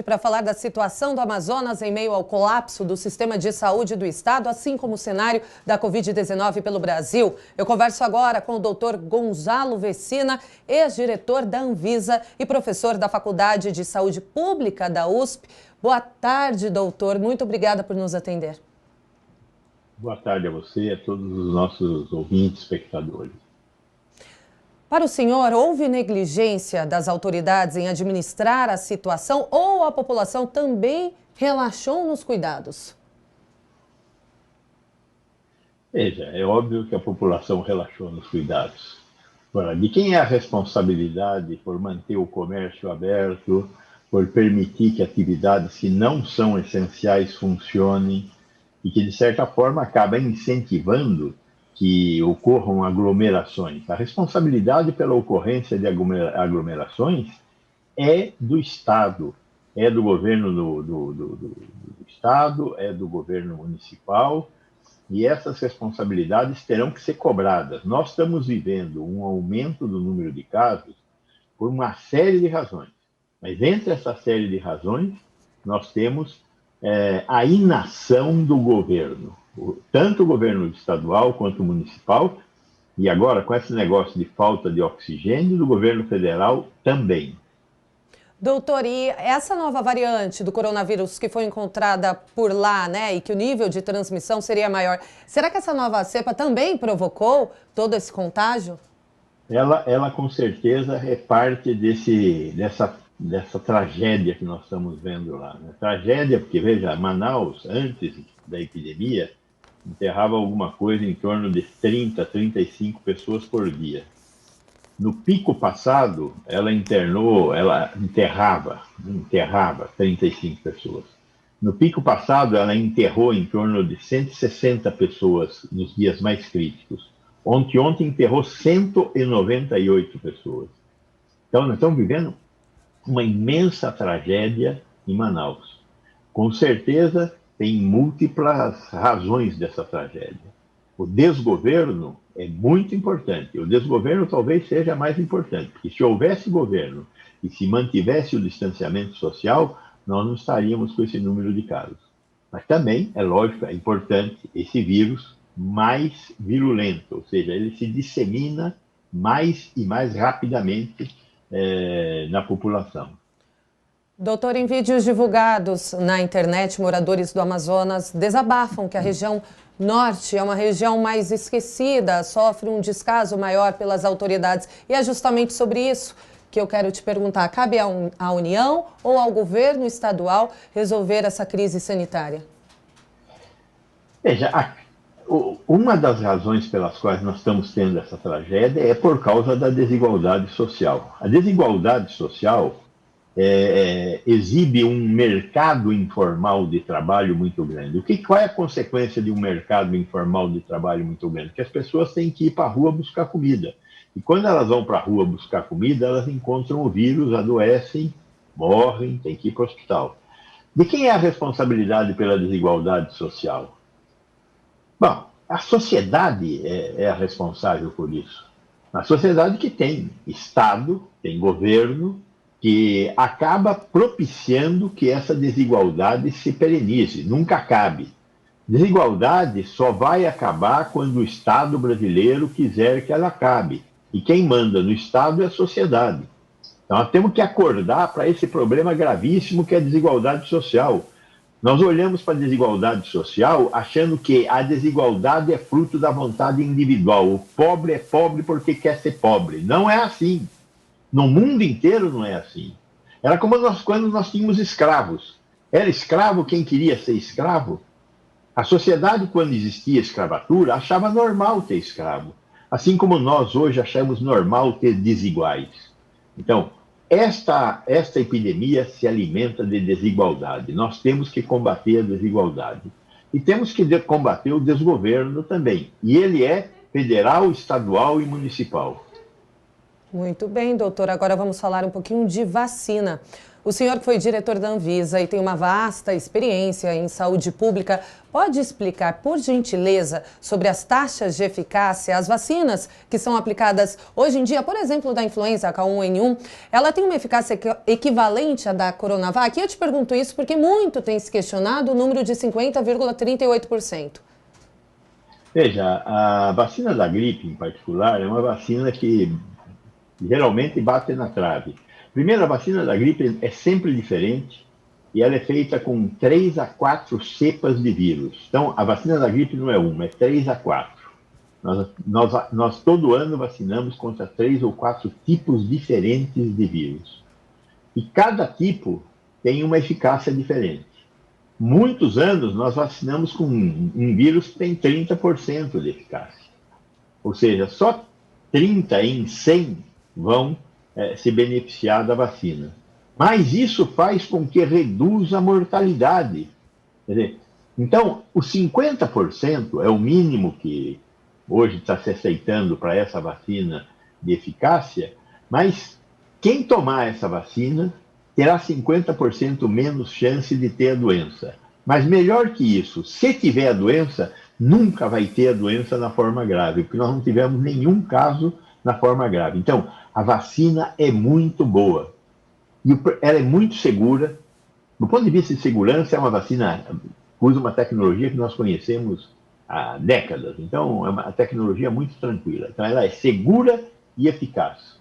Para falar da situação do Amazonas em meio ao colapso do sistema de saúde do estado, assim como o cenário da Covid-19 pelo Brasil. Eu converso agora com o Dr. Gonzalo Vecina, ex-diretor da Anvisa e professor da Faculdade de Saúde Pública da USP. Boa tarde, doutor. Muito obrigada por nos atender. Boa tarde a você e a todos os nossos ouvintes, espectadores. Para o senhor, houve negligência das autoridades em administrar a situação ou a população também relaxou nos cuidados? Veja, é óbvio que a população relaxou nos cuidados. Agora, de quem é a responsabilidade por manter o comércio aberto, por permitir que atividades que não são essenciais funcionem e que, de certa forma, acaba incentivando que ocorram aglomerações? A responsabilidade pela ocorrência de aglomerações é do Estado, é do governo do Estado, é do governo municipal, e essas responsabilidades terão que ser cobradas. Nós estamos vivendo um aumento do número de casos por uma série de razões, mas entre essa série de razões, nós temos a inação do governo, tanto o governo estadual quanto o municipal, e agora com esse negócio de falta de oxigênio do governo federal também. Doutor, e essa nova variante do coronavírus que foi encontrada por lá, né, e que o nível de transmissão seria maior, será que essa nova cepa também provocou todo esse contágio? Ela com certeza é parte dessa tragédia que nós estamos vendo lá, né? Tragédia porque, veja, Manaus, antes da epidemia, enterrava alguma coisa em torno de 30, 35 pessoas por dia. No pico passado, ela enterrava 35 pessoas. No pico passado, ela enterrou em torno de 160 pessoas nos dias mais críticos. Ontem enterrou 198 pessoas. Então, nós estamos vivendo uma imensa tragédia em Manaus. Com certeza, tem múltiplas razões dessa tragédia. O desgoverno é muito importante. O desgoverno talvez seja mais importante, porque se houvesse governo e se mantivesse o distanciamento social, nós não estaríamos com esse número de casos. Mas também, é lógico, é importante esse vírus mais virulento, ou seja, ele se dissemina mais e mais rapidamente na população. Doutor, em vídeos divulgados na internet, moradores do Amazonas desabafam que a região norte é uma região mais esquecida, sofre um descaso maior pelas autoridades. E é justamente sobre isso que eu quero te perguntar. Cabe à União ou ao governo estadual resolver essa crise sanitária? Veja, uma das razões pelas quais nós estamos tendo essa tragédia é por causa da desigualdade social. A desigualdade social exibe um mercado informal de trabalho muito grande. Qual é a consequência de um mercado informal de trabalho muito grande? Que as pessoas têm que ir para a rua buscar comida. E quando elas vão para a rua buscar comida, elas encontram o vírus, adoecem, morrem, têm que ir para o hospital. De quem é a responsabilidade pela desigualdade social? Bom, a sociedade é a responsável por isso. A sociedade que tem Estado, tem governo, que acaba propiciando que essa desigualdade se perenize, nunca acabe. Desigualdade só vai acabar quando o Estado brasileiro quiser que ela acabe. E quem manda no Estado é a sociedade. Então nós temos que acordar para esse problema gravíssimo que é a desigualdade social. Nós olhamos para a desigualdade social achando que a desigualdade é fruto da vontade individual. O pobre é pobre porque quer ser pobre. Não é assim. No mundo inteiro não é assim. Era como quando nós tínhamos escravos. Era escravo quem queria ser escravo? A sociedade, quando existia escravatura, achava normal ter escravo. Assim como nós hoje achamos normal ter desiguais. Então, esta epidemia se alimenta de desigualdade. Nós temos que combater a desigualdade. E temos que combater o desgoverno também. E ele é federal, estadual e municipal. Muito bem, doutor. Agora vamos falar um pouquinho de vacina. O senhor que foi diretor da Anvisa e tem uma vasta experiência em saúde pública, pode explicar, por gentileza, sobre as taxas de eficácia, as vacinas que são aplicadas hoje em dia, por exemplo, da influenza H1N1, ela tem uma eficácia equivalente à da Coronavac? E eu te pergunto isso porque muito tem se questionado o número de 50,38%. Veja, a vacina da gripe, em particular, é uma vacina que geralmente bate na trave. Primeiro, a vacina da gripe é sempre diferente e ela é feita com 3 a 4 cepas de vírus. Então, a vacina da gripe não é uma, é 3 a 4. Nós todo ano vacinamos contra 3 ou 4 tipos diferentes de vírus. E cada tipo tem uma eficácia diferente. Muitos anos nós vacinamos com um vírus que tem 30% de eficácia. Ou seja, só 30 em 100 vão se beneficiar da vacina. Mas isso faz com que reduza a mortalidade. Quer dizer, então, os 50% é o mínimo que hoje está se aceitando para essa vacina de eficácia, mas quem tomar essa vacina terá 50% menos chance de ter a doença. Mas melhor que isso, se tiver a doença, nunca vai ter a doença na forma grave, porque nós não tivemos nenhum caso na forma grave. Então, a vacina é muito boa. E ela é muito segura. Do ponto de vista de segurança, é uma vacina que usa uma tecnologia que nós conhecemos há décadas. Então, é uma tecnologia muito tranquila. Então, ela é segura e eficaz.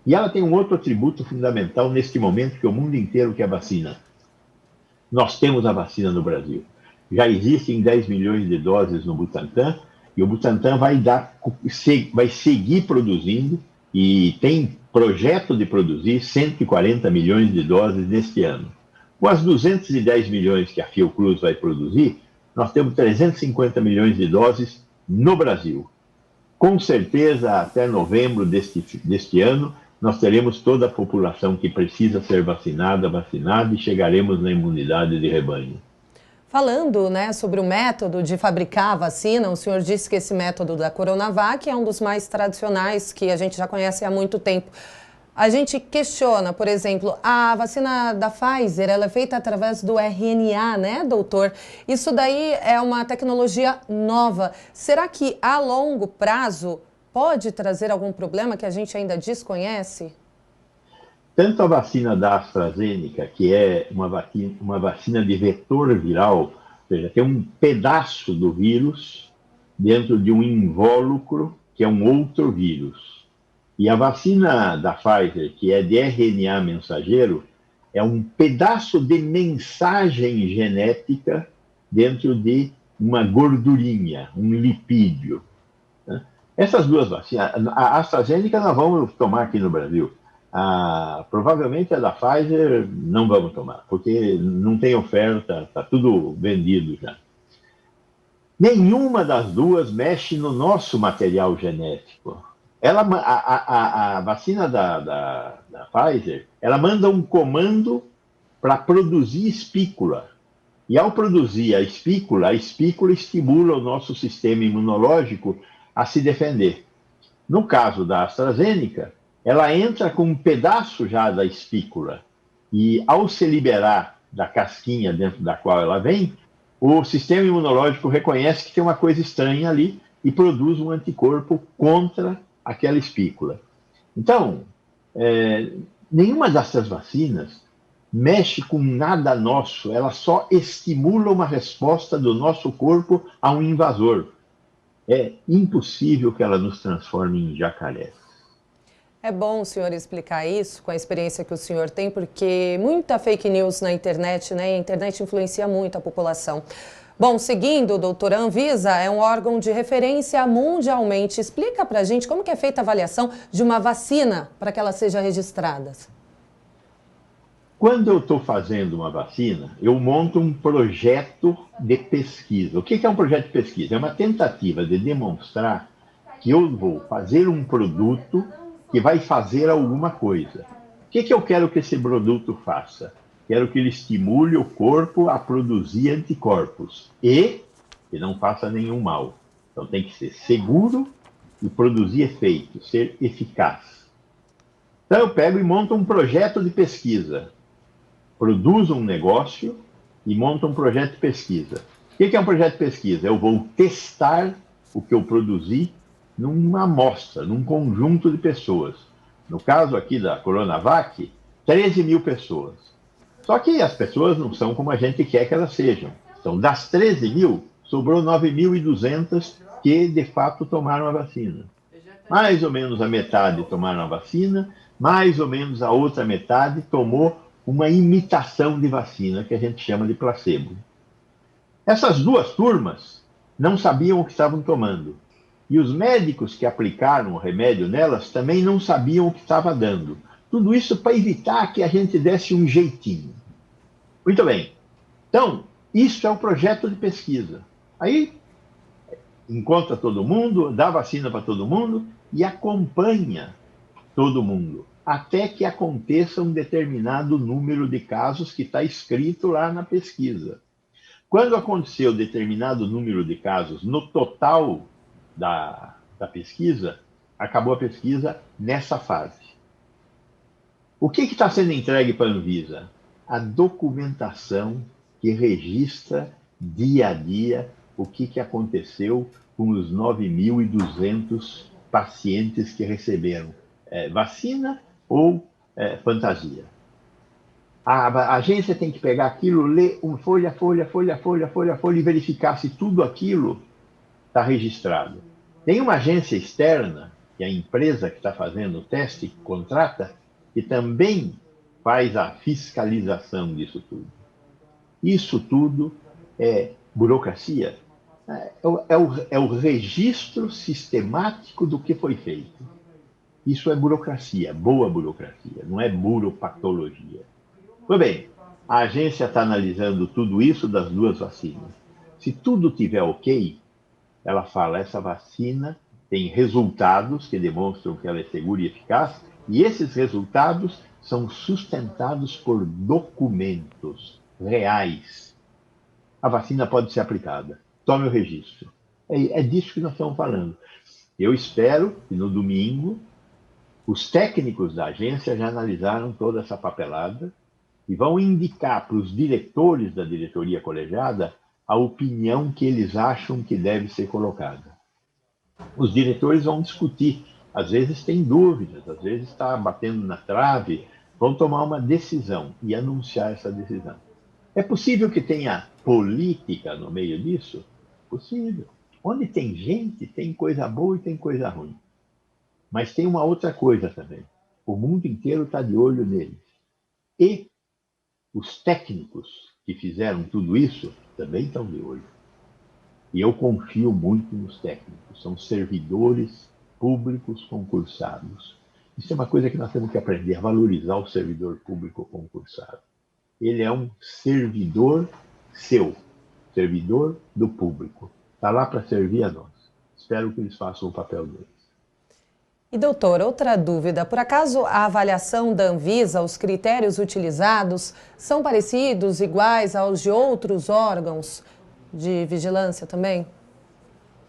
E ela tem um outro atributo fundamental neste momento que o mundo inteiro quer vacina. Nós temos a vacina no Brasil. Já existem 10 milhões de doses no Butantan, e o Butantan vai seguir produzindo, e tem projeto de produzir 140 milhões de doses neste ano. Com as 210 milhões que a Fiocruz vai produzir, nós temos 350 milhões de doses no Brasil. Com certeza, até novembro deste ano, nós teremos toda a população que precisa ser vacinada e chegaremos na imunidade de rebanho. Falando, sobre o método de fabricar a vacina, o senhor disse que esse método da Coronavac é um dos mais tradicionais, que a gente já conhece há muito tempo. A gente questiona, por exemplo, a vacina da Pfizer, ela é feita através do RNA, né, doutor? Isso daí é uma tecnologia nova. Será que a longo prazo pode trazer algum problema que a gente ainda desconhece? Tanto a vacina da AstraZeneca, que é uma vacina de vetor viral, ou seja, tem um pedaço do vírus dentro de um invólucro, que é um outro vírus. E a vacina da Pfizer, que é de RNA mensageiro, é um pedaço de mensagem genética dentro de uma gordurinha, um lipídio. Essas duas vacinas, a AstraZeneca nós vamos tomar aqui no Brasil. Provavelmente a da Pfizer não vamos tomar, porque não tem oferta, está tudo vendido já. Nenhuma das duas mexe no nosso material genético. A vacina da Pfizer, ela manda um comando para produzir espícula. E ao produzir a espícula estimula o nosso sistema imunológico a se defender. No caso da AstraZeneca, ela entra com um pedaço já da espícula e, ao se liberar da casquinha dentro da qual ela vem, o sistema imunológico reconhece que tem uma coisa estranha ali e produz um anticorpo contra aquela espícula. Então, nenhuma dessas vacinas mexe com nada nosso, ela só estimula uma resposta do nosso corpo a um invasor. É impossível que ela nos transforme em jacarés. É bom o senhor explicar isso com a experiência que o senhor tem, porque muita fake news na internet, né? E a internet influencia muito a população. Bom, seguindo, doutora, a Anvisa é um órgão de referência mundialmente. Explica pra gente como que é feita a avaliação de uma vacina para que ela seja registrada. Quando eu estou fazendo uma vacina, eu monto um projeto de pesquisa. O que é um projeto de pesquisa? É uma tentativa de demonstrar que eu vou fazer um produto que vai fazer alguma coisa. O que eu quero que esse produto faça? Quero que ele estimule o corpo a produzir anticorpos e que não faça nenhum mal. Então tem que ser seguro e produzir efeito, ser eficaz. Então eu pego e monto um projeto de pesquisa. produzo um negócio e monto um projeto de pesquisa. O que é um projeto de pesquisa? Eu vou testar o que eu produzi numa amostra, num conjunto de pessoas. No caso aqui da Coronavac, 13 mil pessoas. Só que as pessoas não são como a gente quer que elas sejam. Então, das 13 mil, sobrou 9.200 que, de fato, tomaram a vacina. Mais ou menos a metade tomaram a vacina, mais ou menos a outra metade tomou uma imitação de vacina, que a gente chama de placebo. Essas duas turmas não sabiam o que estavam tomando. E os médicos que aplicaram o remédio nelas também não sabiam o que estava dando. Tudo isso para evitar que a gente desse um jeitinho. Muito bem. Então, isso é um projeto de pesquisa. Aí, encontra todo mundo, dá vacina para todo mundo e acompanha todo mundo, até que aconteça um determinado número de casos que está escrito lá na pesquisa. Quando aconteceu determinado número de casos no total da pesquisa, acabou a pesquisa nessa fase. O que está sendo entregue para a Anvisa? A documentação que registra dia a dia o que aconteceu com os 9.200 pacientes que receberam vacina ou fantasia. A agência tem que pegar aquilo, ler folha a folha e verificar se tudo aquilo está registrado. Tem uma agência externa, que é a empresa que está fazendo o teste, que contrata, que também faz a fiscalização disso tudo. Isso tudo é burocracia. É o registro sistemático do que foi feito. Isso é burocracia, boa burocracia, não é buropatologia. Muito bem, a agência está analisando tudo isso das duas vacinas. Se tudo estiver ok, ela fala, essa vacina tem resultados que demonstram que ela é segura e eficaz, e esses resultados são sustentados por documentos reais. A vacina pode ser aplicada. Tome o registro. É disso que nós estamos falando. Eu espero que no domingo os técnicos da agência já analisaram toda essa papelada e vão indicar para os diretores da diretoria colegiada a opinião que eles acham que deve ser colocada. Os diretores vão discutir, às vezes tem dúvidas, às vezes está batendo na trave, vão tomar uma decisão e anunciar essa decisão. É possível que tenha política no meio disso? Possível. Onde tem gente, tem coisa boa e tem coisa ruim. Mas tem uma outra coisa também. O mundo inteiro está de olho neles. E os técnicos que fizeram tudo isso também estão de olho. E eu confio muito nos técnicos. São servidores públicos concursados. Isso é uma coisa que nós temos que aprender, a valorizar o servidor público concursado. Ele é um servidor seu, servidor do público. Está lá para servir a nós. Espero que eles façam o papel deles. E, doutor, outra dúvida. Por acaso a avaliação da Anvisa, os critérios utilizados, são parecidos, iguais aos de outros órgãos de vigilância também?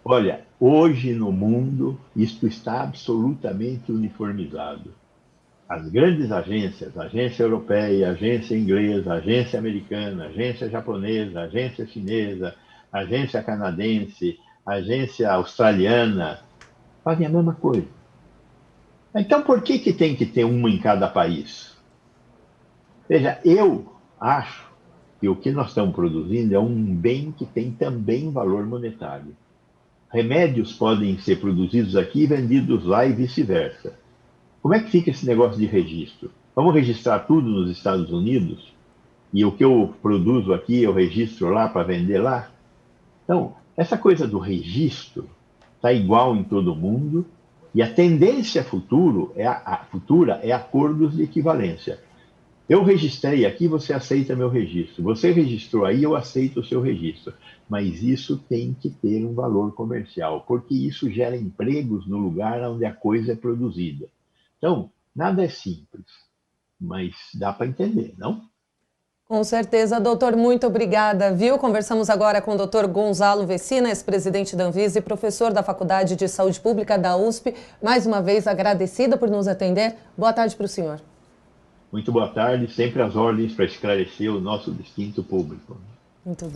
Olha, hoje no mundo, isto está absolutamente uniformizado. As grandes agências, agência europeia, agência inglesa, agência americana, agência japonesa, agência chinesa, agência canadense, agência australiana, fazem a mesma coisa. Então, por que tem que ter uma em cada país? Veja, eu acho que o que nós estamos produzindo é um bem que tem também valor monetário. Remédios podem ser produzidos aqui e vendidos lá e vice-versa. Como é que fica esse negócio de registro? Vamos registrar tudo nos Estados Unidos? E o que eu produzo aqui eu registro lá para vender lá? Então, essa coisa do registro está igual em todo mundo e a tendência futura é acordos de equivalência. Eu registrei aqui, você aceita meu registro. Você registrou aí, eu aceito o seu registro. Mas isso tem que ter um valor comercial, porque isso gera empregos no lugar onde a coisa é produzida. Então, nada é simples, mas dá para entender, não? Com certeza, doutor, muito obrigada, viu? Conversamos agora com o doutor Gonzalo Vecina, ex-presidente da Anvisa e professor da Faculdade de Saúde Pública da USP. Mais uma vez, agradecida por nos atender. Boa tarde para o senhor. Muito boa tarde, sempre às ordens para esclarecer o nosso distinto público. Muito bom.